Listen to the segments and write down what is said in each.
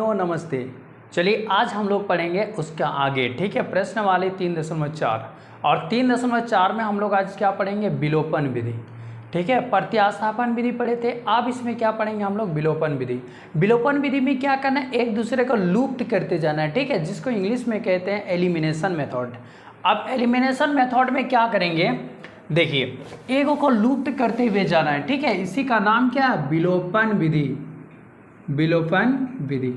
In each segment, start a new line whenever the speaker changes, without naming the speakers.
साथियों नमस्ते। चलिए आज हम लोग पढ़ेंगे उसका आगे, ठीक है। प्रश्न वाले 3.4 और 3.4 में हम लोग आज क्या पढ़ेंगे, विलोपन विधि, ठीक है। प्रतिस्थापन विधि पढ़े थे, अब इसमें क्या पढ़ेंगे हम लोग, विलोपन विधि। विलोपन विधि में क्या करना है, एक दूसरे को लुप्त करते जाना है, ठीक है, जिसको इंग्लिश में कहते हैं एलिमिनेशन मेथड। अब एलिमिनेशन मेथड में क्या करेंगे, देखिए एक को लुप्त करते हुए जाना है, ठीक है। इसी का नाम क्या है, विलोपन विधि। विलोपन विधि,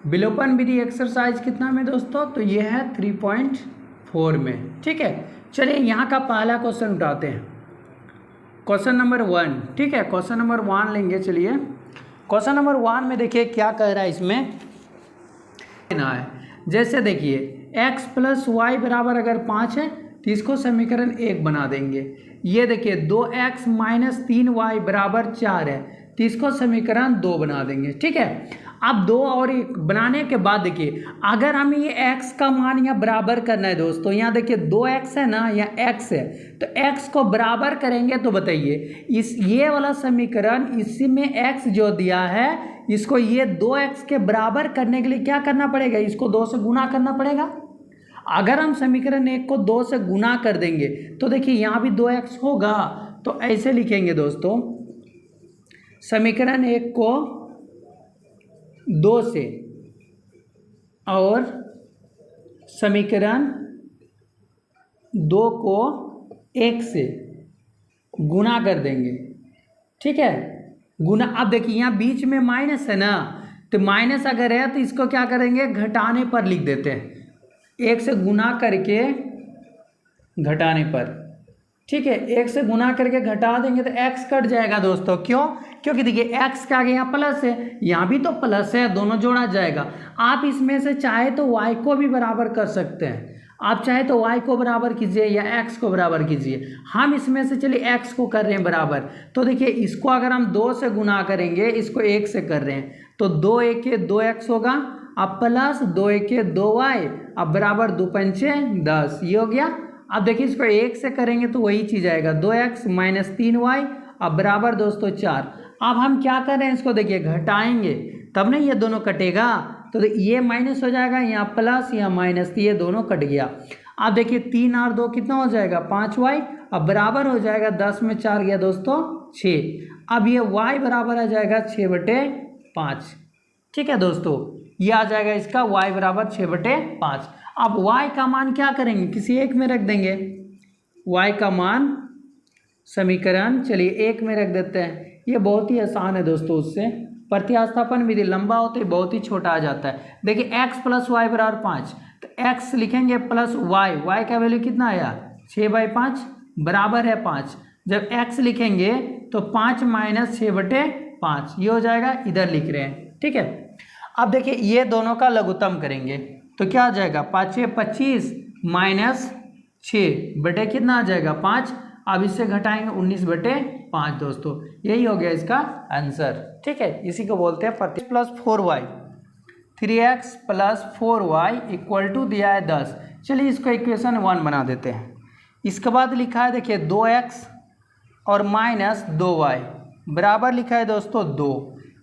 विलोपन विधि एक्सरसाइज कितना में दोस्तों, तो ये है 3.4 में, ठीक है। चलिए यहाँ का पहला क्वेश्चन उठाते हैं, क्वेश्चन नंबर 1, ठीक है। क्वेश्चन नंबर 1 लेंगे। चलिए क्वेश्चन नंबर 1 में देखिए क्या कह रहा है, इसमें ना है, जैसे देखिए x + y बराबर अगर 5 है तो इसको समीकरण 1 बना देंगे। ये देखिए 2x - 3y बराबर 4 है तो इसको समीकरण 2 बना देंगे, ठीक है। अब 2 और 1 बनाने के बाद देखिए अगर हमें ये x का मान यहाँ बराबर करना है दोस्तों, यहाँ देखिए 2x है ना, यहाँ x है, तो x को बराबर करेंगे तो बताइए इस ये वाला समीकरण, इसी में x जो दिया है इसको ये 2x के बराबर करने के लिए क्या करना पड़ेगा, इसको 2 से गुना करना पड़ेगा। अगर हम समीकरण 1 को 2 से गुना कर देंगे तो देखिए यहाँ भी 2x होगा, तो ऐसे लिखेंगे दोस्तों, समीकरण 1 को 2 से और समीकरण 2 को 1 से गुना कर देंगे, ठीक है। गुना, अब देखिए यहाँ बीच में माइनस है ना, तो माइनस अगर है तो इसको क्या करेंगे, घटाने पर लिख देते हैं, 1 से गुना करके घटाने पर, ठीक है। 1 से गुना करके घटा देंगे तो x कट जाएगा दोस्तों, क्यों, क्योंकि देखिए x का आगे यहाँ प्लस है, यहाँ भी तो प्लस है, दोनों जोड़ा जाएगा। आप इसमें से चाहे तो y को भी बराबर कर सकते हैं, आप चाहे तो y को बराबर कीजिए या x को बराबर कीजिए। हम इसमें से चलिए x को कर रहे हैं बराबर, तो देखिए इसको अगर हम 2 से गुना करेंगे, इसको 1 से कर रहे हैं, तो 2 - 1 = 2x होगा, अब प्लस 2 - 1 = 2y, अब बराबर 2 × 5 = 10, ये हो गया। अब देखिए इसको 1 से करेंगे तो वही चीज़ आएगा, 2x - 3y, अब बराबर दोस्तों 4। अब हम क्या कर रहे हैं, इसको देखिए घटाएंगे तब ना ये दोनों कटेगा, तो ये माइनस हो जाएगा, यहाँ प्लस यहाँ माइनस, तो ये दोनों कट गया। अब देखिए 3 और 2 कितना हो जाएगा, 5y, अब बराबर हो जाएगा 10 में 4 गया दोस्तों 6। अब ये y बराबर आ जाएगा 6/5, ठीक है दोस्तों, ये आ जाएगा इसका y बराबर 6/5। अब y का मान क्या करेंगे, किसी एक में रख देंगे, y का मान समीकरण चलिए 1 में रख देते हैं। ये बहुत ही आसान है दोस्तों, उससे प्रतिस्थापन विधि लंबा होते ही बहुत ही छोटा आ जाता है। देखिए x + y बराबर 5, तो x लिखेंगे प्लस y का वैल्यू कितना आया, 6/5 बराबर है 5। जब x लिखेंगे तो 5 - 6/5, ये हो जाएगा, इधर लिख रहे हैं, ठीक है। अब देखिए ये दोनों का लघुत्तम करेंगे तो क्या आ जाएगा, 5 × 25 - 6 बटे कितना आ जाएगा 5, अब इससे घटाएंगे 19/5 दोस्तों, यही हो गया इसका आंसर, ठीक है। इसी को बोलते हैं प्रति + 4y, 3x + 4y = दिया है 10। चलिए इसको इक्वेशन 1 बना देते हैं। इसके बाद लिखा है देखिए 2x और -2y बराबर लिखा है दोस्तों 2,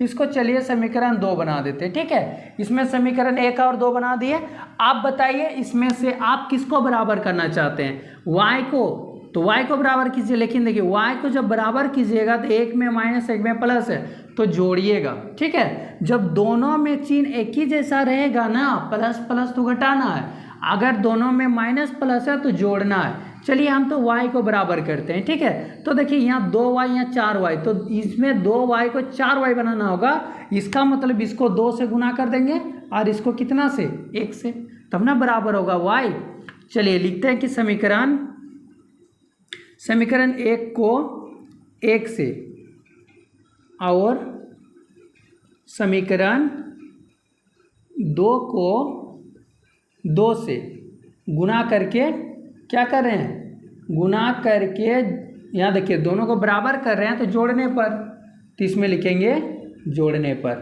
इसको चलिए समीकरण 2 बना देते हैं, ठीक है। इसमें समीकरण 1 और 2 बना दिए। आप बताइए इसमें से आप किसको बराबर करना चाहते हैं, y को, तो y को बराबर कीजिए, लेकिन देखिए y को जब बराबर कीजिएगा तो 1 में माइनस 1 में प्लस है तो जोड़िएगा, ठीक है। जब दोनों में चिन्ह एक ही जैसा रहेगा ना, प्लस प्लस तो घटाना है, अगर दोनों में माइनस प्लस है तो जोड़ना है। चलिए हम तो y को बराबर करते हैं, ठीक है। तो देखिए यहाँ 2y यहाँ 4y, तो इसमें 2y को 4y बनाना होगा, इसका मतलब इसको 2 से गुना कर देंगे और इसको कितना से, 1 से, तब ना बराबर होगा y। चलिए लिखते हैं कि समीकरण 1 को 1 से और समीकरण 2 को 2 से गुना करके क्या कर रहे हैं, गुना करके यहाँ देखिए दोनों को बराबर कर रहे हैं तो जोड़ने पर, तो इसमें लिखेंगे जोड़ने पर,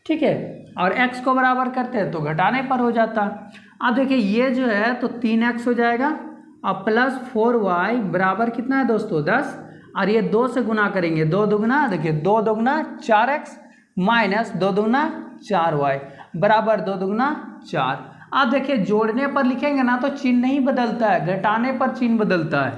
ठीक है। और x को बराबर करते हैं तो घटाने पर हो जाता। अब देखिए ये जो है तो 3x हो जाएगा, अब प्लस 4y बराबर कितना है दोस्तों 10, और ये 2 से गुना करेंगे, 2 दुगना देखिए 2 दुगना 4x माइनस 2 दुगना 4y बराबर 2 दूगुना 4। अब देखिए जोड़ने पर लिखेंगे ना तो चिन्ह नहीं बदलता है, घटाने पर चिन्ह बदलता है।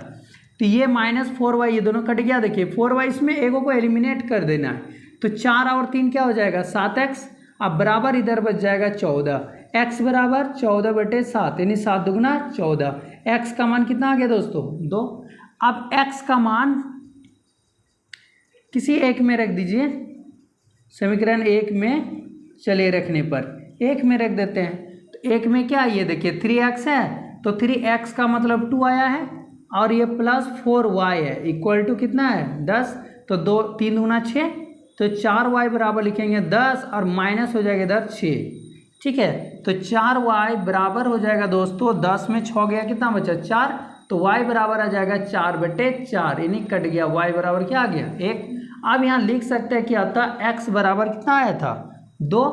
तो ये -4y ये दोनों कट गया। देखिए 4y इसमें एगो को एलिमिनेट कर देना है, तो 4 और 3 क्या हो जाएगा 7x। अब बराबर इधर बच जाएगा 14, x बराबर 14/7 यानी 7 दूगुना 14। x का मान कितना आ गया दोस्तों 2। अब x का मान किसी एक में रख दीजिए, समीकरण 1 में चलिए रखने पर 1 में रख देते हैं। तो 1 में क्या ये देखिए 3x है, तो 3x का मतलब 2 आया है और ये प्लस 4y है इक्वल टू कितना है 10। तो 2 3 दूना 6, तो 4y बराबर लिखेंगे 10 और माइनस हो जाएगा इधर 6। ठीक है, तो 4y बराबर हो जाएगा दोस्तों 10 में 6 गया कितना बचा 4, तो y बराबर आ जाएगा 4/4 यानी कट गया। y बराबर क्या आ गया 1। अब यहाँ लिख सकते हैं कि अतः x बराबर कितना आया था 2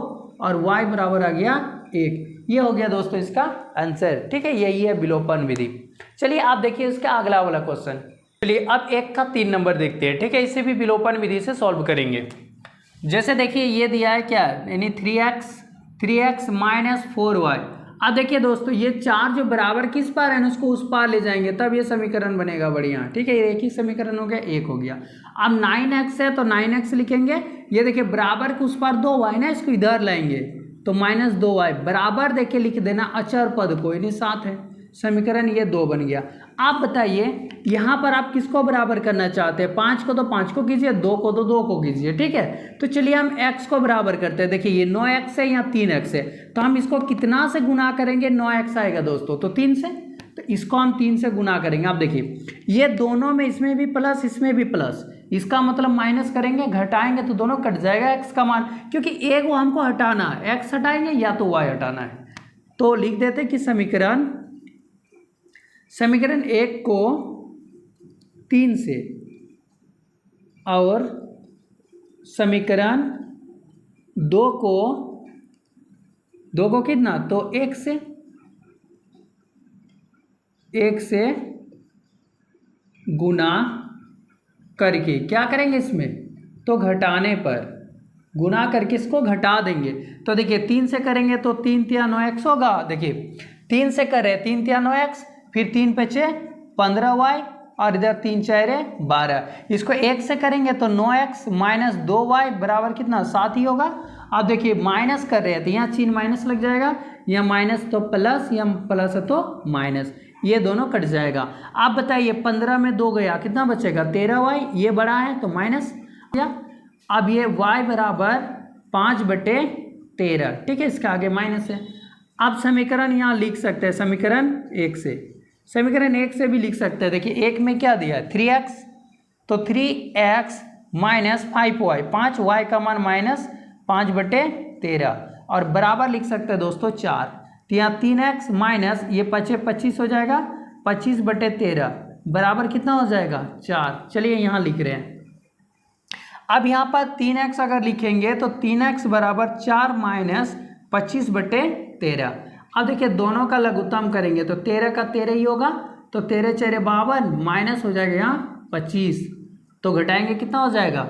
और y बराबर आ गया 1। ये हो गया दोस्तों इसका आंसर। ठीक है, यही है विलोपन विधि। चलिए आप देखिए इसका अगला वाला क्वेश्चन। चलिए अब 1 का 3 नंबर देखते हैं। ठीक है, इसे भी विलोपन विधि से सॉल्व करेंगे। जैसे देखिए ये दिया है क्या यानी 3x माइनस 4y। अब देखिए दोस्तों ये 4 जो बराबर किस पार है ना उसको उस पार ले जाएंगे तब ये समीकरण बनेगा बढ़िया। ठीक है, ये एक ही समीकरण हो गया, 1 हो गया। अब 9x है तो 9x लिखेंगे। ये देखिए बराबर के उस पार 2y ना, इसको इधर लाएंगे तो -2y बराबर देखिए लिख देना अचर पद को यानी 7 है। समीकरण ये 2 बन गया। आप बताइए यहाँ पर आप किसको बराबर करना चाहते हैं, 5 को तो 5 को कीजिए, 2 को तो 2 को कीजिए। ठीक है, तो चलिए हम x को बराबर करते हैं। देखिए ये 9x है या 3x है, तो हम इसको कितना से गुना करेंगे 9x आएगा दोस्तों तो 3 से, तो इसको हम 3 से गुना करेंगे। आप देखिए ये दोनों में इसमें भी प्लस इसमें भी प्लस, इसका मतलब माइनस करेंगे घटाएंगे तो दोनों कट जाएगा x का मान, क्योंकि एक वो हमको हटाना है, x हटाएंगे या तो y हटाना है। तो लिख देते कि समीकरण 1 को 3 से और समीकरण 2 को कितना तो 1 से गुना करके क्या करेंगे इसमें तो घटाने पर गुना करके इसको घटा देंगे। तो देखिए 3 से करेंगे तो 3 × 9x होगा। देखिए 3 से करें 3 × 9x, फिर 3 × 5 = 15y और इधर 3 × 4 = 12। इसको 1 से करेंगे तो 9x माइनस 2y बराबर कितना 7 ही होगा। अब देखिए माइनस कर रहे हैं तो यहाँ चिन्ह माइनस लग जाएगा, यहाँ माइनस तो प्लस, यहाँ प्लस है तो माइनस, ये दोनों कट जाएगा। आप बताइए 15 में 2 गया कितना बचेगा 13y, ये बड़ा है तो माइनस। अब ये y बराबर 5/13। ठीक है, इसका आगे माइनस है। अब समीकरण यहाँ लिख सकते हैं समीकरण 1 से भी लिख सकते हैं। देखिए 1 में क्या दिया है 3x, तो 3x माइनस 5y, 5y का मान माइनस 5/13 और बराबर लिख सकते हैं दोस्तों 4। तो यहाँ 3x माइनस ये 25 हो जाएगा, 25/13 बराबर कितना हो जाएगा 4। चलिए यहाँ लिख रहे हैं। अब यहाँ पर 3x अगर लिखेंगे तो 3x बराबर 4 माइनस 25/13। अब देखिए दोनों का लघुत्तम करेंगे तो 13 का 13 ही होगा, तो 13 × 4 = 52 माइनस हो जाएगा यहाँ 25, तो घटाएंगे कितना हो जाएगा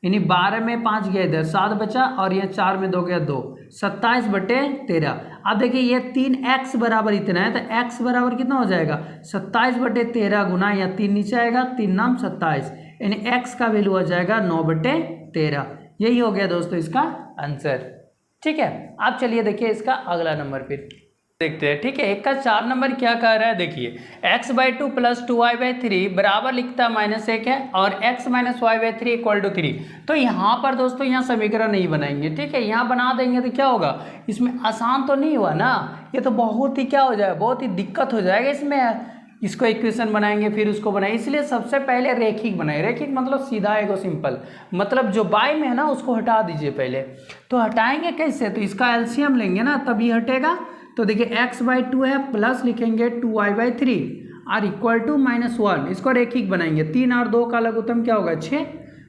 यानी 12 में 5 गया इधर 7 बचा और यहाँ 4 में 2 गया 2, 27/13। अब देखिए ये 3x बराबर इतना है तो x बराबर कितना हो जाएगा 27/13 गुना या 3 नीचे आएगा 3 9 27 यानी x का वैल्यू हो जाएगा 9/13। यही हो गया दोस्तों इसका आंसर। ठीक है, अब चलिए देखिए इसका अगला नंबर फिर देखते हैं। ठीक है, 1 का 4 नंबर क्या कह रहा है देखिए x/2 + 2y/3 बराबर लिखता -1 है और x - y/3 = 3। तो यहाँ पर दोस्तों यहाँ समीकरण नहीं बनाएंगे। ठीक है, यहाँ बना देंगे तो क्या होगा, इसमें आसान तो नहीं हुआ ना, ये तो बहुत ही क्या हो जाएगा, बहुत ही दिक्कत हो जाएगा इसमें। इसको इक्वेशन बनाएंगे फिर उसको बनाएंगे, इसलिए सबसे पहले रेखिक बनाए। रेखिक मतलब सीधा एगो सिंपल, मतलब जो बाई में है ना उसको हटा दीजिए पहले। तो हटाएंगे कैसे, तो इसका एलसीएम लेंगे ना तभी हटेगा। तो देखिए x/2 है प्लस लिखेंगे 2y/3 और इक्वल टू -1, इसको रेखिक बनाएंगे। 3 और 2 का लघुत्तम क्या होगा 6,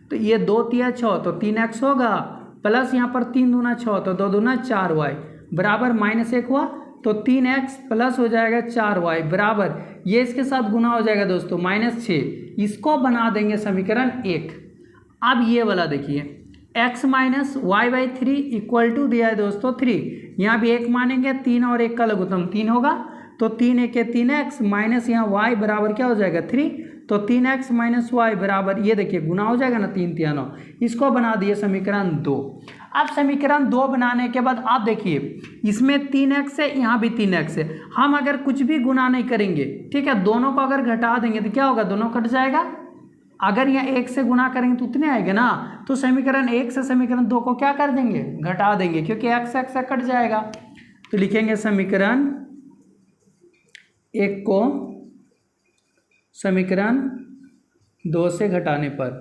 तो ये 2 × 6 तो 3x होगा, प्लस यहाँ पर 3 दूना 6 तो 2 दूना 4y बराबर -1 हुआ, तो 3x प्लस हो जाएगा 4y बराबर, ये इसके साथ गुना हो जाएगा दोस्तों -6। इसको बना देंगे समीकरण 1। अब ये वाला देखिए x minus y by 3 equal to दिया है दोस्तों 3। यहाँ भी 1 मानेंगे, 3 और 1 का लघुत्तम 3 होगा, तो 3 1 के 3x माइनस यहाँ y बराबर क्या हो जाएगा 3, तो 3x माइनस वाई बराबर, ये देखिए गुना हो जाएगा ना, 3 3 9, इसको बना दिए समीकरण 2। अब समीकरण 2 बनाने के बाद आप देखिए इसमें 3x है, यहाँ भी 3x है, हम अगर कुछ भी गुना नहीं करेंगे, ठीक है, दोनों को अगर घटा देंगे तो क्या होगा, दोनों कट जाएगा। अगर यहाँ 1 से गुना करेंगे तो उतने आएंगे ना, तो समीकरण 1 से समीकरण 2 को क्या कर देंगे, घटा देंगे, क्योंकि x x कट जाएगा। तो लिखेंगे समीकरण 1 को समीकरण 2 से घटाने पर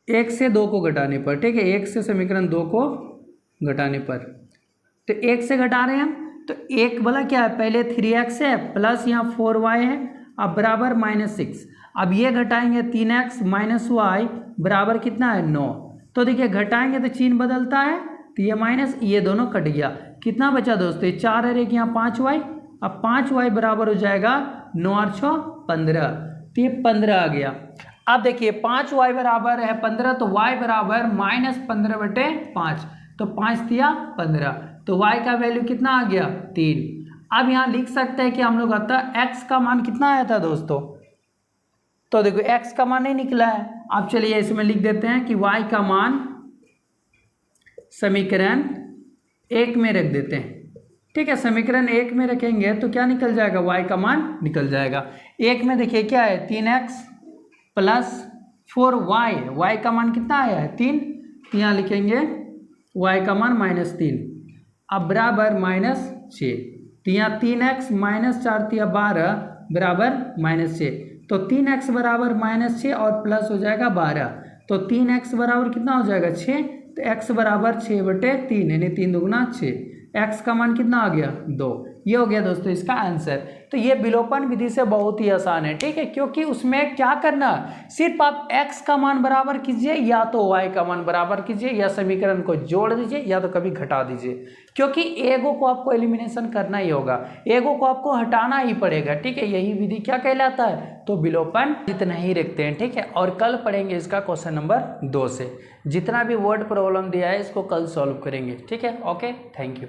एक से 2 को घटाने पर, ठीक है, 1 से समीकरण 2 को घटाने पर, तो 1 से घटा रहे हैं हम, तो 1 वाला क्या है, पहले 3x है प्लस यहाँ 4y है, अब बराबर -6। अब ये घटाएंगे 3x माइनस वाई बराबर कितना है 9। तो देखिए घटाएंगे तो चिन्ह बदलता है, तो ये माइनस, ये दोनों कट गया, कितना बचा दोस्तों, 4 है कि यहाँ 5y, अब 5y बराबर हो जाएगा 9 और 6 15, तो ये 15 आ गया। अब देखिए 5y बराबर है 15, तो y बराबर -15/5, तो 5 दिया 15, तो y का वैल्यू कितना आ गया 3। अब यहाँ लिख सकते हैं कि हम लोग अतः x का मान कितना आया था दोस्तों, तो देखो x का मान नहीं निकला है। अब चलिए इसमें लिख देते हैं कि y का मान समीकरण 1 में रख देते हैं, ठीक है, समीकरण 1 में रखेंगे तो क्या निकल जाएगा, y का मान निकल जाएगा। 1 में देखिए क्या है 3x प्लस 4y, y का मान कितना आया है 3, तो यहाँ लिखेंगे y का मान -3, अब बराबर -6, तो यहाँ 3x माइनस 4 तिया 12 बराबर -6, तो 3x बराबर -6 और प्लस हो जाएगा 12, तो 3x बराबर कितना हो जाएगा 6, तो x बराबर 6/3 यानी 3 दूगुना 6, x का मान कितना आ गया 2। ये हो गया दोस्तों इसका आंसर। तो ये विलोपन विधि से बहुत ही आसान है, ठीक है, क्योंकि उसमें क्या करना, सिर्फ आप x का मान बराबर कीजिए या तो y का मान बराबर कीजिए, या समीकरण को जोड़ दीजिए या तो कभी घटा दीजिए, क्योंकि एगो को आपको एलिमिनेशन करना ही होगा, एगो को आपको हटाना ही पड़ेगा, ठीक है, यही विधि क्या कहलाता है, तो विलोपन जितना ही रखते हैं, ठीक है। और कल पढ़ेंगे इसका क्वेश्चन नंबर 2 से, जितना भी वर्ड प्रॉब्लम दिया है इसको कल सॉल्व करेंगे, ठीक है। Okay, thank you.